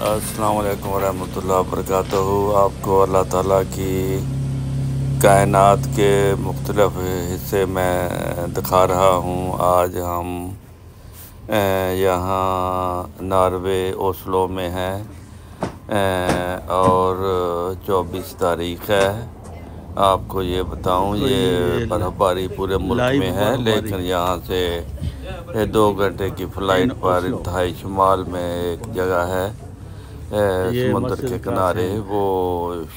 السلام علیکم ورحمۃ اللہ وبرکاتہ۔ آپ کو اللہ تعالیٰ کی کائنات کے مختلف حصے میں دکھا رہا ہوں۔ آج ہم یہاں ناروے اوسلو میں ہیں اور 24 تاریخ ہے۔ آپ کو یہ بتاؤں، یہ برف باری پورے ملک میں ہے، لیکن یہاں سے 2 گھنٹے کی فلائٹ پر انتہائی شمال میں ایک جگہ ہے سمندر کے کنارے، وہ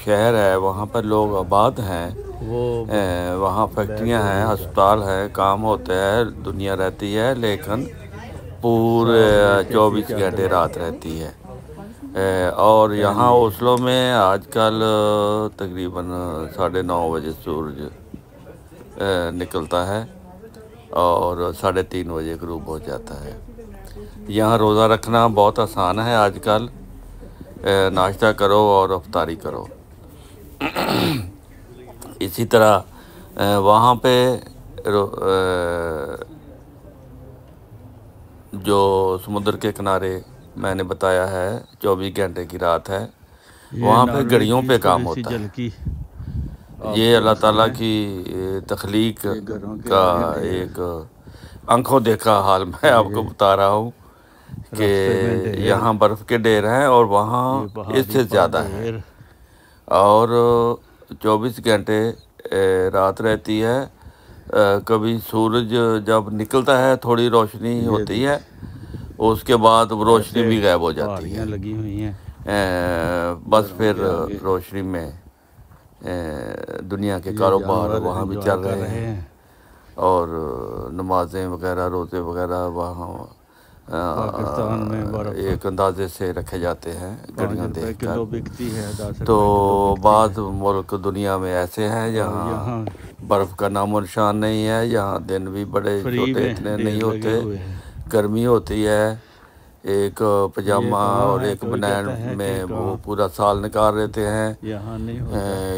شہر ہے، وہاں پر لوگ آباد ہیں، وہاں فیکٹریاں ہیں، ہسپتال ہیں، کام ہوتے ہیں، دنیا رہتی ہے، لیکن پورے 24 گھنٹے رات رہتی ہے۔ اور یہاں اوسلو میں آج کل تقریباً 9:30 بجے سورج نکلتا ہے اور 3:30 بجے غروب ہو جاتا ہے۔ یہاں روزہ رکھنا بہت آسان ہے آج کل، ناشتہ کرو اور افطاری کرو۔ اسی طرح وہاں پہ جو سمندر کے کنارے میں نے بتایا ہے 24 گھنٹے کی رات ہے، وہاں پہ گھڑیوں پہ کام ہوتا ہے۔ یہ اللہ تعالیٰ کی تخلیق کا ایک آنکھوں دیکھا حال میں آپ کو بتا رہا ہوں کہ یہاں برف کے ڈھیر ہیں اور وہاں اس سے زیادہ ہے، اور 24 گھنٹے رات رہتی ہے۔ کبھی سورج جب نکلتا ہے تھوڑی روشنی ہوتی ہے، اس کے بعد روشنی بھی غائب ہو جاتی ہے، بس پھر روشنی میں دنیا کے کاروبار وہاں بھی چل رہے ہیں، اور نمازیں وغیرہ، روزے وغیرہ وہاں ایک اندازے سے رکھے جاتے ہیں گھڑیاں دیکھ کر۔ تو بعض ملک دنیا میں ایسے ہیں جہاں برف کا نام و نشان نہیں ہے، یہاں دن بھی بڑے چھوٹے اتنے نہیں ہوتے، گرمی ہوتی ہے، ایک پجامہ اور ایک بنین میں وہ پورا سال نکال لیتے ہیں۔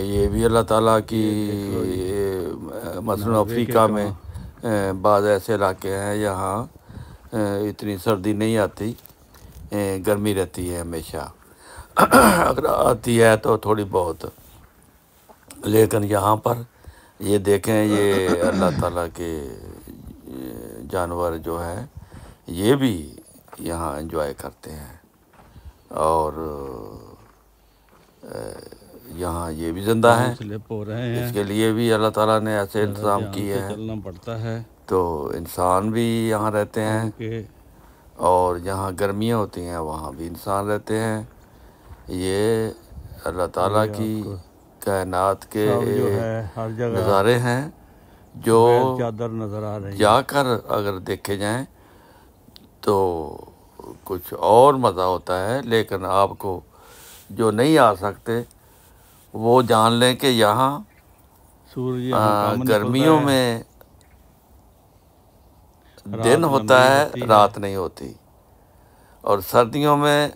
یہ بھی اللہ تعالیٰ کی، مثلاً افریقہ میں بعض ایسے علاقے ہیں یہاں اتنی سردی نہیں آتی، گرمی رہتی ہے ہمیشہ، اگر آتی ہے تو تھوڑی بہت، لیکن یہاں پر یہ دیکھیں، یہ اللہ تعالیٰ کے جانور جو ہیں یہ بھی یہاں انجوائے کرتے ہیں، اور یہاں یہ بھی زندہ ہیں، اس کے لیے بھی اللہ تعالیٰ نے ایسے انتظام کیے ہیں۔ تو انسان بھی یہاں رہتے ہیں، اور جہاں گرمیاں ہوتی ہیں وہاں بھی انسان رہتے ہیں۔ یہ اللہ تعالیٰ کی کائنات کے نظارے ہیں جو جا کر اگر دیکھے جائیں تو کچھ اور مزہ ہوتا ہے، لیکن آپ کو جو نہیں آ سکتے وہ جان لیں کہ یہاں گرمیوں میں دن ہوتا ہے، رات نہیں ہوتی، اور سردیوں میں